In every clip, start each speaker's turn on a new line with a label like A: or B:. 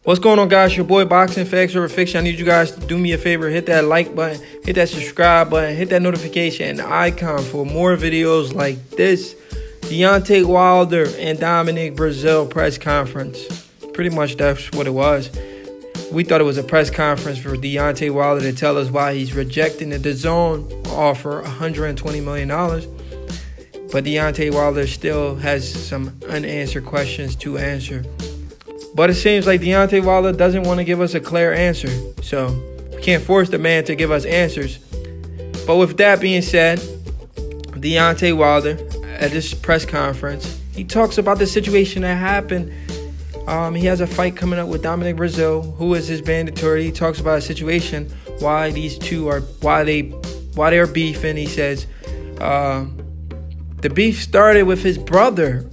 A: What's going on, guys? Your boy Boxing Facts Over Fiction. I need you guys to do me a favor. Hit that like button, hit that subscribe button, hit that notification icon for more videos like this. Deontay Wilder and Dominic Breazeale press conference. Pretty much that's what it was. We thought it was a press conference for Deontay Wilder to tell us why he's rejecting the DAZN offer, $120 million. But Deontay Wilder still has some unanswered questions to answer. But it seems like Deontay Wilder doesn't want to give us a clear answer. So we can't force the man to give us answers. But with that being said, Deontay Wilder at this press conference, he talks about the situation that happened. He has a fight coming up with Dominic Breazeale, who is his mandatory. He talks about a situation, why these two are, why they're beefing. He says the beef started with his brother,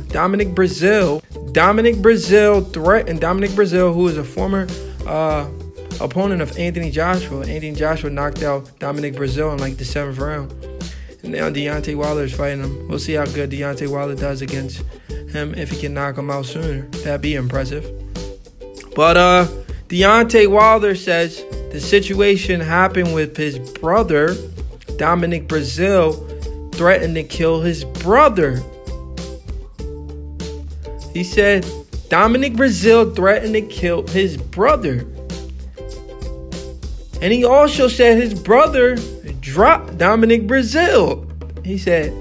A: Dominic Breazeale. Dominic Breazeale, who is a former opponent of Anthony Joshua. Anthony Joshua knocked out Dominic Breazeale in like the 7th round. And now Deontay Wilder is fighting him. We'll see how good Deontay Wilder does against him, if he can knock him out sooner. That'd be impressive. But Deontay Wilder says the situation happened with his brother. Dominic Breazeale threatened to kill his brother. He said Dominic Breazeale threatened to kill his brother. And he also said his brother dropped Dominic Breazeale. He said,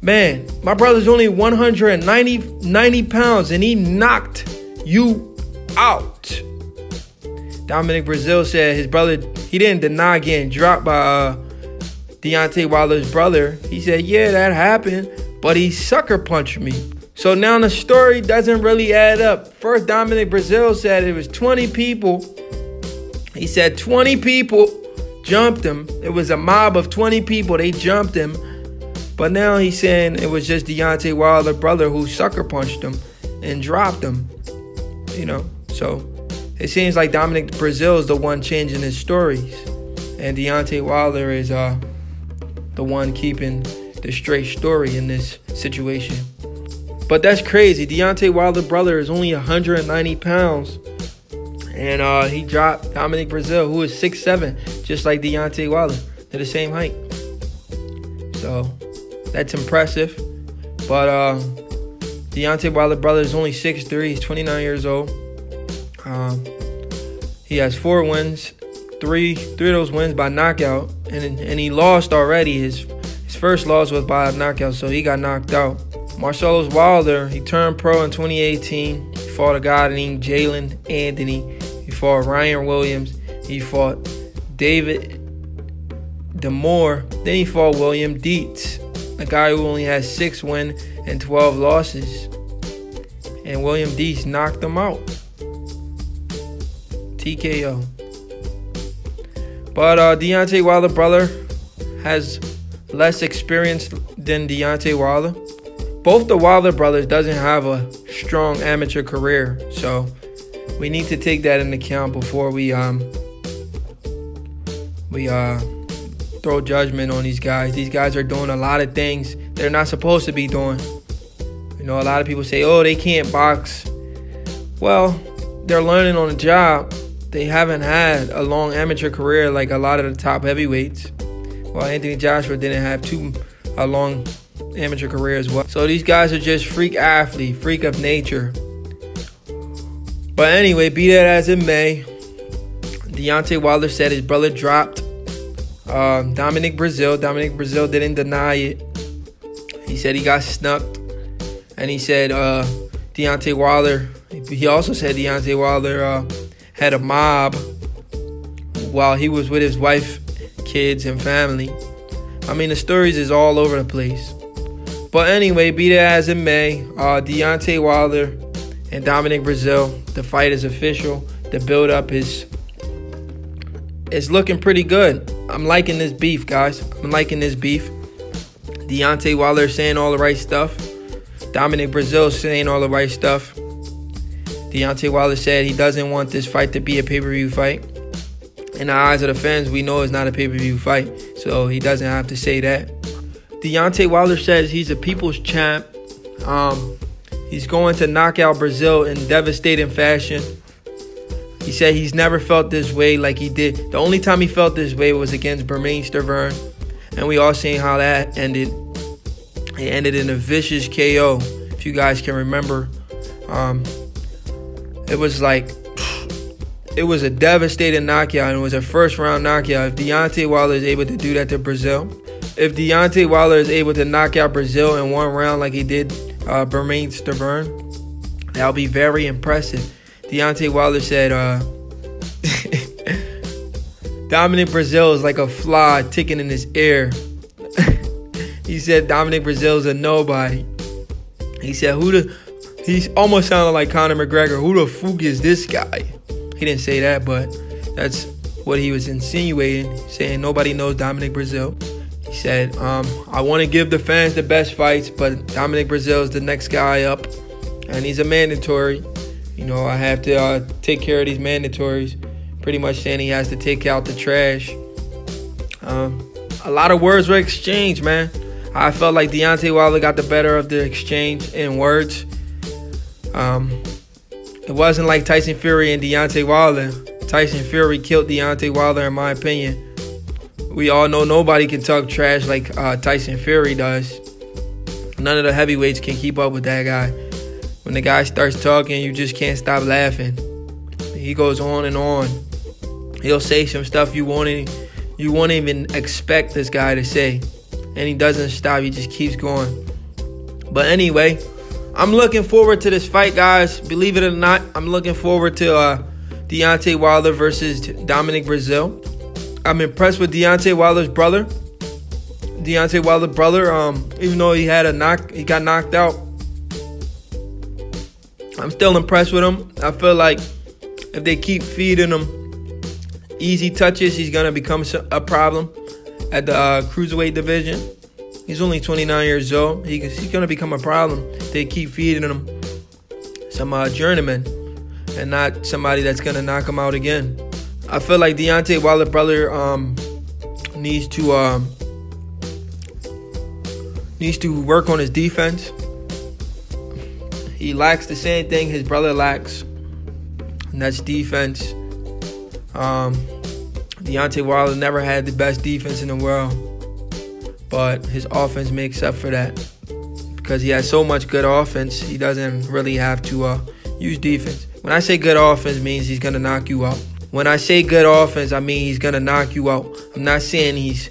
A: man, my brother's only 190 pounds and he knocked you out. Dominic Breazeale said his brother, he didn't deny getting dropped by Deontay Wilder's brother. He said, yeah, that happened, but he sucker punched me. So now the story doesn't really add up. First, Dominic Breazeale said it was 20 people. He said 20 people jumped him. It was a mob of 20 people. They jumped him. But now he's saying it was just Deontay Wilder's brother who sucker punched him and dropped him. You know, so it seems like Dominic Breazeale is the one changing his stories. And Deontay Wilder is the one keeping the straight story in this situation. But that's crazy. Deontay Wilder's brother is only 190 pounds. And he dropped Dominic Breazeale, who is 6'7", just like Deontay Wilder. They're the same height. So that's impressive. But Deontay Wilder's brother is only 6'3". He's 29 years old. He has 4 wins. Three of those wins by knockout. And he lost already. His first loss was by a knockout, so he got knocked out. Marcellus Wilder, he turned pro in 2018. He fought a guy named Jalen Anthony. He fought Ryan Williams. He fought David Demore. Then he fought William Dietz, a guy who only has 6 wins and 12 losses. And William Dietz knocked him out. TKO. But Deontay Wilder's brother has less experience than Deontay Wilder. Both the Wilder brothers doesn't have a strong amateur career, so we need to take that into account before we throw judgment on these guys. These guys are doing a lot of things they're not supposed to be doing. You know, a lot of people say, oh, they can't box. Well, they're learning on the job. They haven't had a long amateur career like a lot of the top heavyweights. Well, Anthony Joshua didn't have a long amateur career as well. So these guys are just freak athletes, freak of nature. But anyway, be that as it may, Deontay Wilder said his brother dropped Dominic Breazeale. Dominic Breazeale didn't deny it. He said he got snucked. And he said Deontay Wilder, he also said Deontay Wilder had a mob while he was with his wife, kids, and family. I mean, the stories is all over the place. But anyway, be that as it may, Deontay Wilder and Dominic Breazeale, the fight is official. The build-up is looking pretty good. I'm liking this beef, guys. I'm liking this beef. Deontay Wilder saying all the right stuff. Dominic Breazeale saying all the right stuff. Deontay Wilder said he doesn't want this fight to be a pay-per-view fight. In the eyes of the fans, we know it's not a pay-per-view fight, so he doesn't have to say that. Deontay Wilder says he's a people's champ. He's going to knock out Brazil in devastating fashion. He said he's never felt this way like he did. The only time he felt this way was against bermane Stivervene. And we all seen how that ended. It ended in a vicious KO, if you guys can remember. It was a devastating knockout, and it was a first-round knockout. If Deontay Wilder is able to do that to Brazil, if Deontay Wilder is able to knock out Brazil in one round like he did bermane Stivervene, that'll be very impressive. Deontay Wilder said, Dominic Brazil is like a fly ticking in his ear. He said Dominic Brazil is a nobody. He said, he almost sounded like Conor McGregor. Who the fuck is this guy? He didn't say that, but that's what he was insinuating, saying nobody knows Dominic Brazil. He said, I want to give the fans the best fights, but Dominic Brazil is the next guy up, and he's a mandatory. You know, I have to take care of these mandatories. Pretty much saying he has to take out the trash. A lot of words were exchanged, man. I felt like Deontay Wilder got the better of the exchange in words. It wasn't like Tyson Fury and Deontay Wilder. Tyson Fury killed Deontay Wilder, in my opinion. We all know nobody can talk trash like Tyson Fury does. None of the heavyweights can keep up with that guy. When the guy starts talking, you just can't stop laughing. He goes on and on. He'll say some stuff you won't even expect this guy to say. And he doesn't stop. He just keeps going. But anyway, I'm looking forward to this fight, guys. Believe it or not, I'm looking forward to Deontay Wilder versus Dominic Brazil. I'm impressed with Deontay Wilder's brother. Deontay Wilder's brother, even though he got knocked out, I'm still impressed with him. I feel like if they keep feeding him easy touches, he's going to become a problem at the cruiserweight division. He's only 29 years old. He's going to become a problem if they keep feeding him some journeyman and not somebody that's going to knock him out again. I feel like Deontay Wilder's brother needs to work on his defense. He lacks the same thing his brother lacks, and that's defense. Deontay Wilder never had the best defense in the world, but his offense makes up for that. Because he has so much good offense, he doesn't really have to use defense. When I say good offense, it means he's going to knock you out. When I say good offense, I mean he's going to knock you out. I'm not saying he's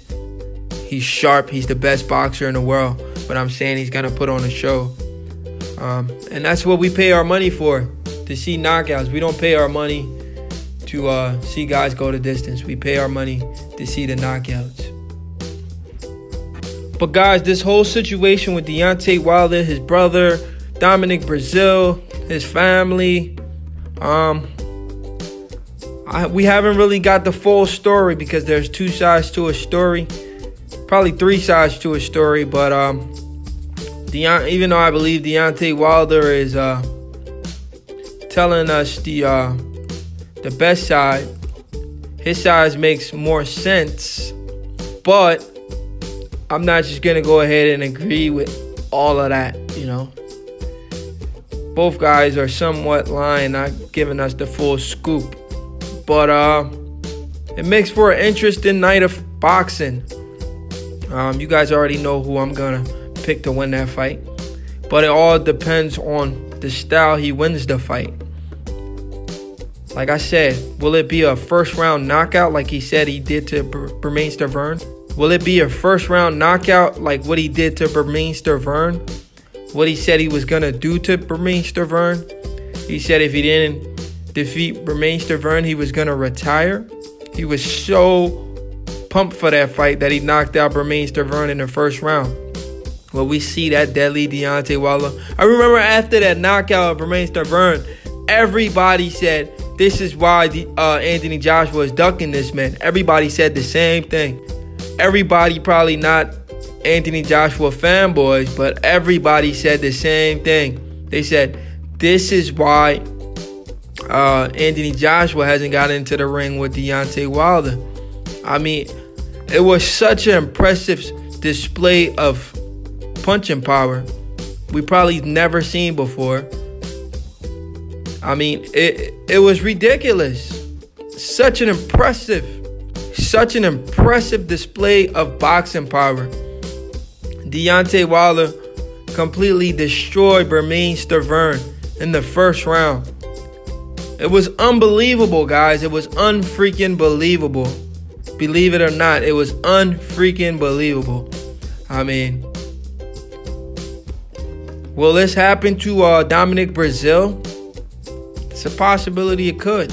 A: sharp, he's the best boxer in the world, but I'm saying he's going to put on a show. And that's what we pay our money for, to see knockouts. We don't pay our money to see guys go the distance. We pay our money to see the knockouts. But guys, this whole situation with Deontay Wilder, his brother, Dominic Brazil, his family, we haven't really got the full story because there's two sides to a story. Probably three sides to a story, but even though I believe Deontay Wilder is telling us the best side, his side makes more sense. But I'm not just gonna go ahead and agree with all of that, you know. Both guys are somewhat lying, not giving us the full scoop. But it makes for an interesting night of boxing. You guys already know who I'm gonna pick to win that fight, but it all depends on the style he wins the fight. Like I said, will it be a first round knockout like he said he did to bermane Stivervene? Will it be a first round knockout like what he did to bermane Stivervene? What he said he was gonna do to bermane Stivervene? He said if he didn't defeat bermane Stivervene, he was gonna retire. He was so pumped for that fight that he knocked out bermane Stivervene in the first round. Well, we see that deadly Deontay Wilder. I remember after that knockout of bermane Stivervene, everybody said this is why Anthony Joshua is ducking this man. Everybody said the same thing. Everybody, probably not Anthony Joshua fanboys, but everybody said the same thing. They said this is why Anthony Joshua hasn't got into the ring with Deontay Wilder. I mean, it was such an impressive display of punching power. we probably never seen before. I mean, it was ridiculous. Such an impressive display of boxing power. Deontay Wilder completely destroyed bermane Stivervene in the first round. It was unbelievable, guys. It was unfreaking believable. Believe it or not, it was unfreaking believable. I mean, will this happen to Dominic Breazeale? It's a possibility it could.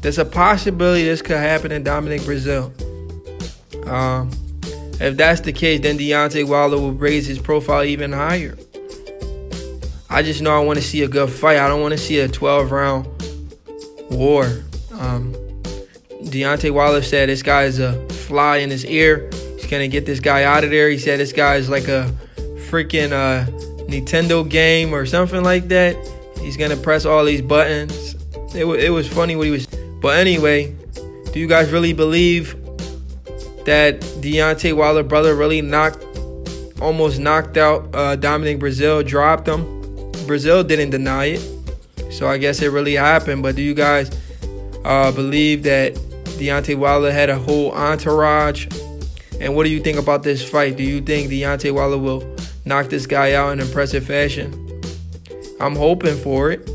A: There's a possibility this could happen to Dominic Breazeale. If that's the case, then Deontay Wilder will raise his profile even higher. I just know I want to see a good fight. I don't want to see a 12-round war. Deontay Wilder said this guy is a fly in his ear. He's going to get this guy out of there. He said this guy is like a freaking Nintendo game or something like that. He's going to press all these buttons. It was funny what he was. But anyway, do you guys really believe that Deontay Wilder brother really almost knocked out Dominic Breazeale, dropped him? Breazeale didn't deny it. So I guess it really happened. But do you guys believe that Deontay Wilder had a whole entourage? And what do you think about this fight? Do you think Deontay Wilder will knock this guy out in impressive fashion? I'm hoping for it.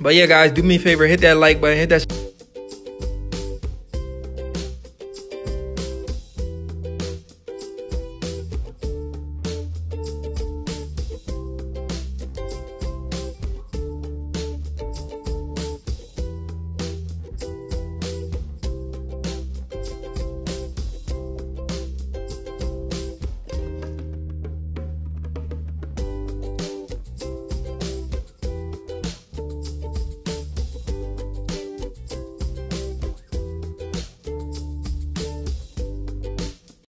A: But yeah, guys, do me a favor. Hit that like button. Hit that